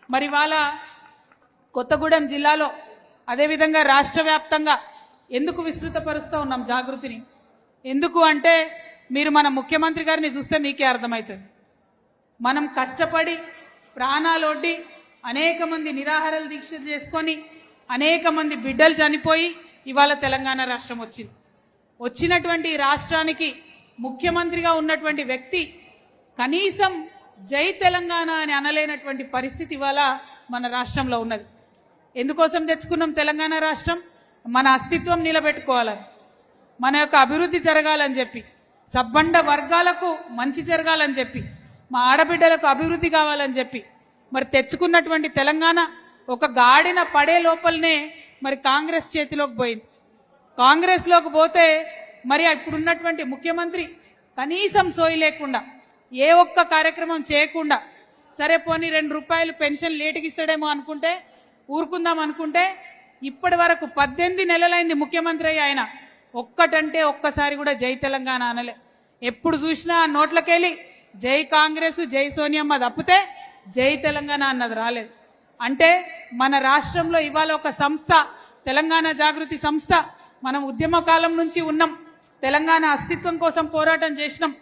మరి వాళ్ళ కొత్తగూడెం జిల్లాలో అదేవిధంగా రాష్ట్ర వ్యాప్తంగా ఎందుకు విస్తృతపరుస్తూ ఉన్నాం జాగృతిని? ఎందుకు అంటే మీరు మన ముఖ్యమంత్రి గారిని చూస్తే మీకే అర్థమవుతుంది. మనం కష్టపడి ప్రాణాలొడ్డి అనేక మంది నిరాహార దీక్ష చేసుకొని అనేక మంది బిడ్డలు చనిపోయి ఇవాళ తెలంగాణ రాష్ట్రం వచ్చింది. వచ్చినటువంటి రాష్ట్రానికి ముఖ్యమంత్రిగా ఉన్నటువంటి వ్యక్తి కనీసం జై తెలంగాణ అని అనలేనటువంటి పరిస్థితి ఇవాళ మన రాష్ట్రంలో ఉన్నది. ఎందుకోసం తెచ్చుకున్నాం తెలంగాణ రాష్ట్రం? మన అస్తిత్వం నిలబెట్టుకోవాలని, మన యొక్క అభివృద్ధి జరగాలని చెప్పి, సబ్బండ వర్గాలకు మంచి జరగాలని చెప్పి, మా ఆడబిడ్డలకు అభివృద్ధి కావాలని చెప్పి మరి తెచ్చుకున్నటువంటి తెలంగాణ ఒక గాడిన పడే లోపలనే మరి కాంగ్రెస్ చేతిలోకి పోయింది. కాంగ్రెస్లోకి పోతే మరి ఇప్పుడున్నటువంటి ముఖ్యమంత్రి కనీసం సోయి లేకుండా ఏ ఒక్క కార్యక్రమం చేయకుండా, సరే పోనీ 2 రూపాయలు పెన్షన్ లేటుకి ఇస్తాడేమో అనుకుంటే ఊరుకుందాం అనుకుంటే ఇప్పటి వరకు 18 నెలలైంది ముఖ్యమంత్రి అయ్యి ఆయన ఒక్కటంటే ఒక్కసారి కూడా జై తెలంగాణ అనలే. ఎప్పుడు చూసినా నోట్లకెళ్ళి జై కాంగ్రెస్ జై సోనియమ్మ తప్పితే జై తెలంగాణ అన్నది రాలేదు. అంటే మన రాష్ట్రంలో ఇవాళ ఒక సంస్థ తెలంగాణ జాగృతి సంస్థ, మనం ఉద్యమ కాలం నుంచి ఉన్నాం, తెలంగాణ అస్తిత్వం కోసం పోరాటం చేసినాం.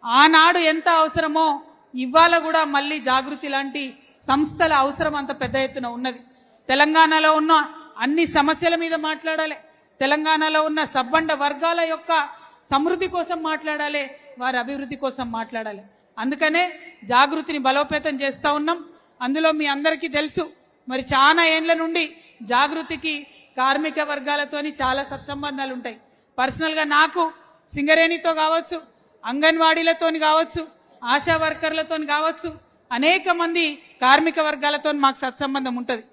ఆనాడు ఎంత అవసరమో ఇవాళ కూడా మళ్ళీ జాగృతి లాంటి సంస్థల అవసరం అంత పెద్ద ఎత్తున ఉన్నది. తెలంగాణలో ఉన్న అన్ని సమస్యల మీద మాట్లాడాలి, తెలంగాణలో ఉన్న సబ్బండ వర్గాల యొక్క సమృద్ధి కోసం మాట్లాడాలి, వారి అభివృద్ధి కోసం మాట్లాడాలి. అందుకనే జాగృతిని బలోపేతం చేస్తా ఉన్నాం. అందులో మీ అందరికీ తెలుసు మరి చాలా ఏండ్ల నుండి జాగృతికి కార్మిక వర్గాలతోని చాలా సత్సంబంధాలు ఉంటాయి. పర్సనల్గా నాకు సింగరేణితో కావచ్చు, అంగన్వాడీలతోని కావచ్చు, ఆశా వర్కర్లతోని కావచ్చు, అనేక మంది కార్మిక వర్గాలతో మాకు సత్సంబంధం ఉంటుంది.